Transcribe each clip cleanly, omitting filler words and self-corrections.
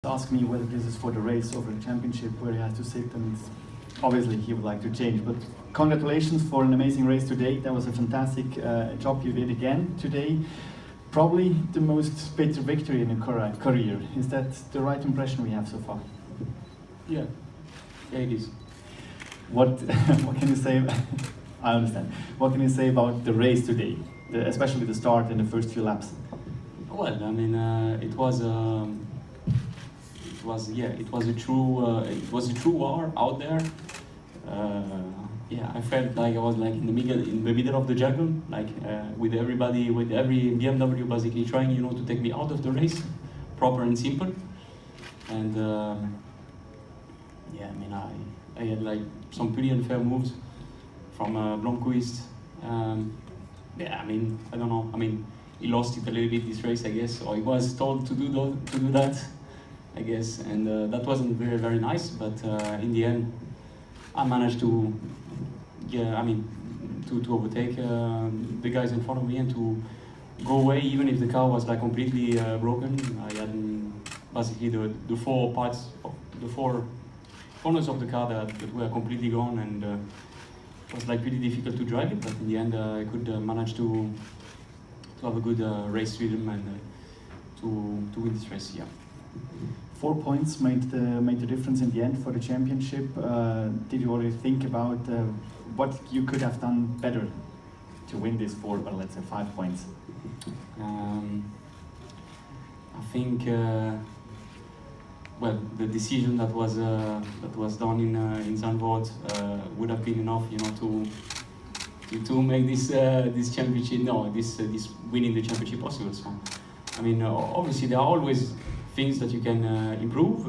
Ask me whether this is for the race or the championship where he has to sit, and obviously he would like to change. But congratulations for an amazing race today. That was a fantastic job you did again today. Probably the most bitter victory in your career. Is that the right impression we have so far? Yeah, it is. What can you say? I understand. What can you say about the race today, especially the start and the first few laps? Well, I mean, it was a true war out there. I felt like I was like in the middle of the jungle, like with every BMW basically trying, to take me out of the race, proper and simple. And I had like some pretty unfair moves from Blomqvist. I don't know. I mean, he lost it a little bit this race, I guess, or he was told to do that, I guess, and that wasn't very, very nice. But in the end, I managed to, to overtake the guys in front of me and to go away, even if the car was like completely broken. I had basically the four corners of the car that were completely gone, and it was like pretty difficult to drive it. But in the end, I could manage to have a good race rhythm and to win this race. Yeah. 4 points made the difference in the end for the championship. Did you already think about what you could have done better to win this 5 points? I think the decision that was done in Zandvoort would have been enough, to make this championship, this winning the championship possible. So, I mean, obviously there are always things that you can improve.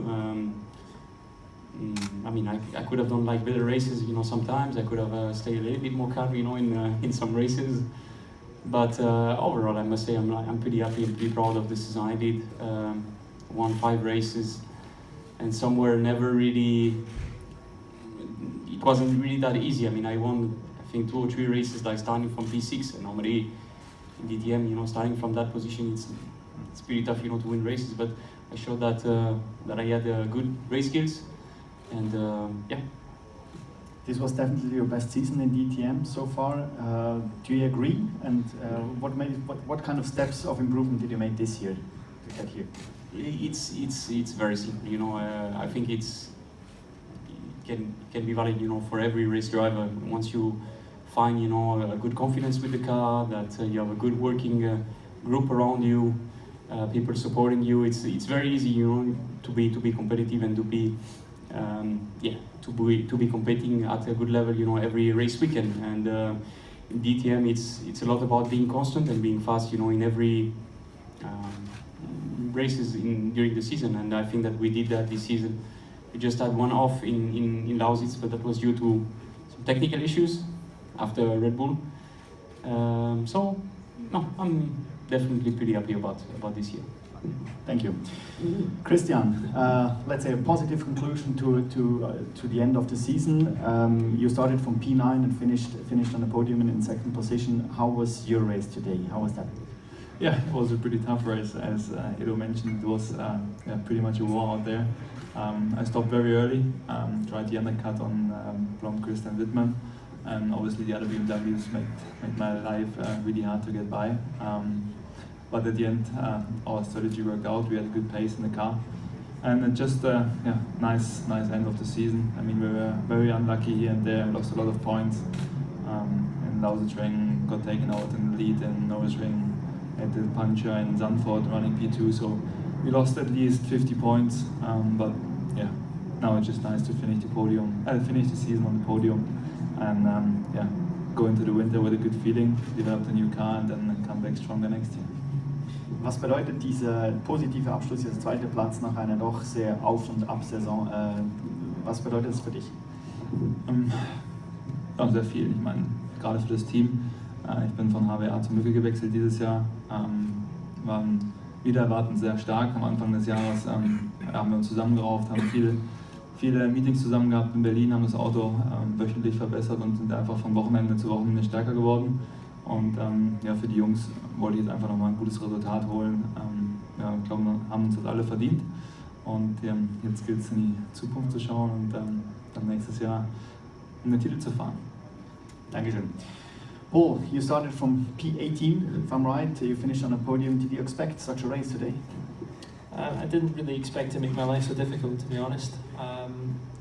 I could have done like better races, sometimes I could have stayed a little bit more calm, in some races. But overall, I must say I'm pretty happy and pretty proud of the season I did. Won 5 races, and some were never really. It wasn't really that easy. I mean, I won, I think, 2 or 3 races like starting from P6, and normally in DTM, starting from that position, it's pretty tough, to win races. But I showed that I had good race skills, and yeah. This was definitely your best season in DTM so far. Do you agree? And what kind of steps of improvement did you make this year to get here? It's very simple. I think it can be valid, for every race driver. Once you find, a good confidence with the car, that you have a good working group around you, people supporting you, it's very easy, to be competitive and to be competing at a good level, every race weekend. And in DTM, it's a lot about being constant and being fast, in every races during the season. And I think that we did that this season. We just had one off in Lausitz, but that was due to some technical issues after Red Bull. I'm definitely pretty happy about this year. Thank you. Christian, let's say a positive conclusion to the end of the season. You started from P9 and finished on the podium in second position. How was your race today? How was that? Yeah, it was a pretty tough race, as Edo mentioned. It was pretty much a war out there. I stopped very early, tried the undercut on Blomqvist and Wittmann, and obviously the other BMWs made my life really hard to get by. But at the end, our strategy worked out. We had a good pace in the car, and just nice end of the season. I mean, we were very unlucky here and there, lost a lot of points. In Lausitzring, got taken out in the lead in Norrisring, at the puncture in Zandvoort running P2. So we lost at least 50 points. But yeah, now it's just nice to finish the season on the podium, and go into the winter with a good feeling, develop a new car, and then come back stronger next year. Was bedeutet dieser positive Abschluss, dieser zweite Platz nach einer doch sehr Auf- und Ab-Saison? Was bedeutet das für dich? Sehr viel. Ich meine, gerade für das Team. Ich bin von HWA zu Mücke gewechselt dieses Jahr. Waren wieder erwartend sehr stark. Am Anfang des Jahres haben wir uns zusammengerauft, haben viele Meetings zusammen gehabt in Berlin, haben das Auto wöchentlich verbessert und sind einfach von Wochenende zu Wochenende stärker geworden. Und für die Jungs wollte ich jetzt einfach nochmal ein gutes Resultat holen. Ich glaube, wir haben uns das alle verdient. Und jetzt gilt es in die Zukunft zu schauen und dann nächstes Jahr um den Titel zu fahren. Dankeschön. Paul, you started from P18, if I'm right. You finished on a podium. Did you expect such a race today? I didn't really expect to make my life so difficult, to be honest.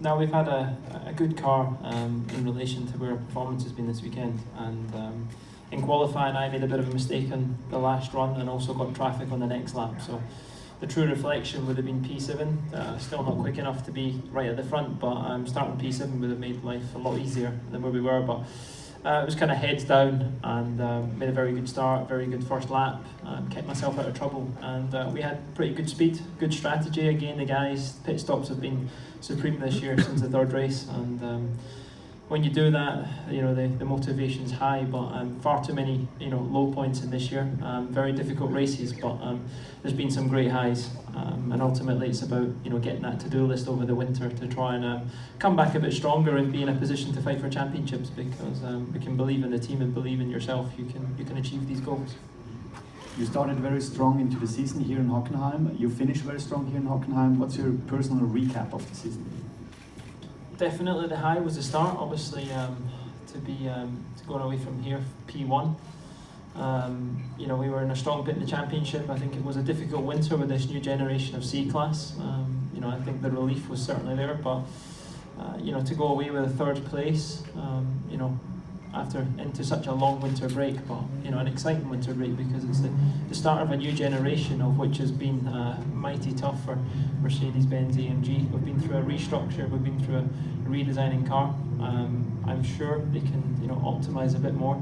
Now we've had a good car in relation to where our performance has been this weekend, and in qualifying I made a bit of a mistake on the last run and also got traffic on the next lap, so the true reflection would have been P7, still not quick enough to be right at the front, but starting P7 would have made life a lot easier than where we were. But it was kind of heads down, and made a very good start, very good first lap, kept myself out of trouble, and we had pretty good speed, good strategy. Again, the guys' pit stops have been supreme this year since the third race, and when you do that, you know, the motivation's high, but far too many, you know, low points in this year. Very difficult races, but there's been some great highs, and ultimately it's about, you know, getting that to-do list over the winter to try and come back a bit stronger and be in a position to fight for championships, because we can believe in the team and believe in yourself. You can achieve these goals. You started very strong into the season here in Hockenheim. You finished very strong here in Hockenheim. What's your personal recap of the season? Definitely the high was the start. Obviously, to going away from here, P1. You know, we were in a strong pit in the championship. I think it was a difficult winter with this new generation of C-class. You know, I think the relief was certainly there, but you know, to go away with a third place, you know, into such a long winter break, but you know, an exciting winter break, because it's the start of a new generation, of which has been mighty tough for Mercedes-Benz AMG. We've been through a restructure, we've been through a redesigning car. I'm sure they can, you know, optimise a bit more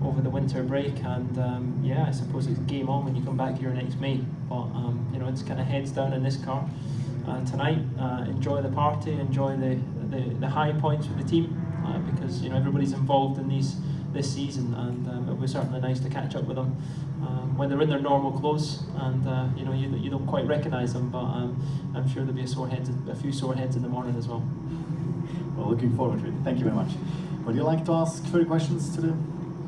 over the winter break, and yeah, I suppose it's game on when you come back here next May. But you know, it's kind of heads down in this car tonight. Enjoy the party, enjoy the high points with the team. Because you know, everybody's involved in this season, and it was certainly nice to catch up with them when they're in their normal clothes, and you know, you don't quite recognise them, but I'm sure there'll be a few sore heads in the morning as well. Well, looking forward to it. Thank you very much. Would you like to ask further questions to the